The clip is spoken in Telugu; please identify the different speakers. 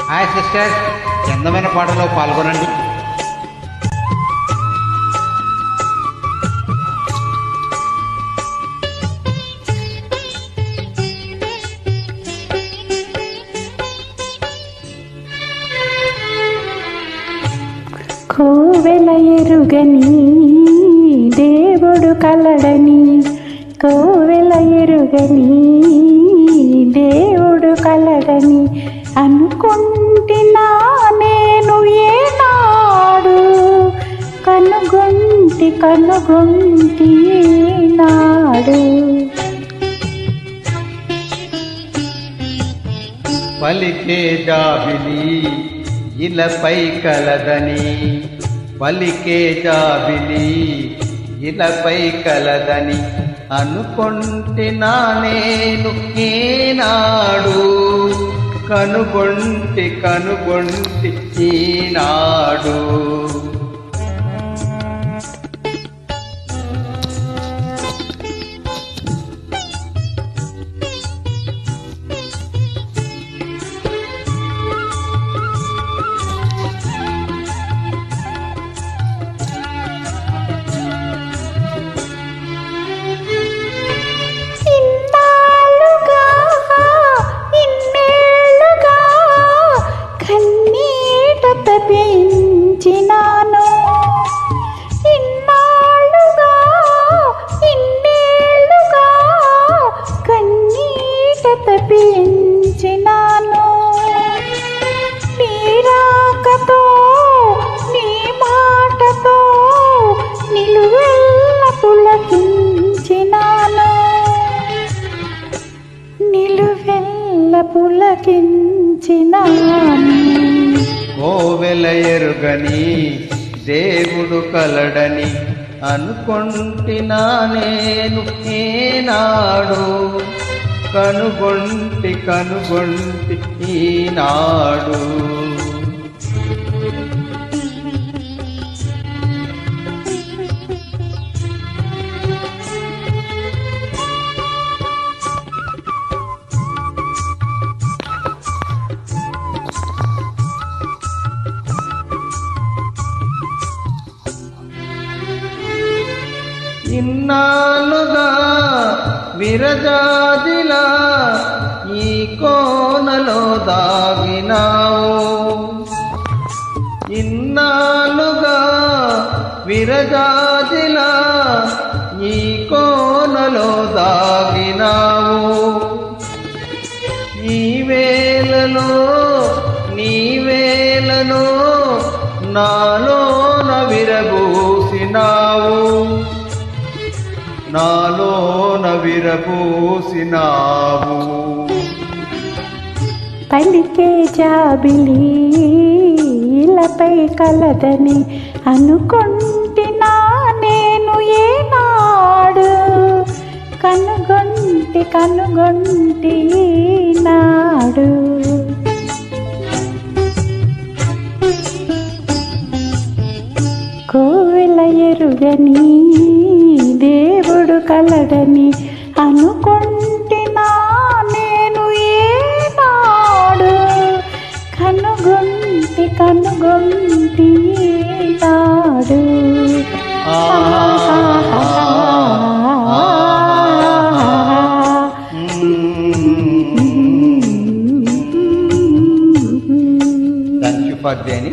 Speaker 1: హాయ్ సిస్టర్స్, అందమైన పాటలో పాల్గొనండి.
Speaker 2: కోవెల ఎరుగని దేవుడు కలడని, కోవెల ఎరుగని దేవుడు కలడని అనుకుంటున్నా నేను ఏనాడు, కనుగొంటి నాడు.
Speaker 1: పలికే జాబిలి ఇలపై కలదని, పలికే జాబిలి ఇలపై కలదని అనుకొంటినా నేను ఈనాడు, కనుగొంటి ఈనాడు.
Speaker 2: తప్పించినాను నీ రాకతో, నీ మాటతో నిలువెల్ల పులకించినాను, నిలువెల్ల పులకించినాను.
Speaker 1: కోవెల ఎరుగని దేవుడు కలడని అనుకొంటినా నేను ఈనాడు, కనుగొంటి ఈనాడు. ఇన్నాళ్ళుగా విరజాదిలా ఈ కోనలో దాగినావు, ఇన్నాళ్ళుగా విరజాదిలా ఈ కోనలో దాగినావు. ఈ వేళలో నీ వేళలో నాలోన విరబూసినావు, నాలోన విరబూసినావు.
Speaker 2: పలికే జాబిలి ఇలపై కలదని అనుకుంటున్నా నేను ఏనాడు, కనుగొంటి నాడు. కోవెల ఎరుగని దేవుడు కలడని అనుకుంటున్నా నేను ఏనాడు, కనుగొంటి నాడు.
Speaker 1: Thank you for Danny.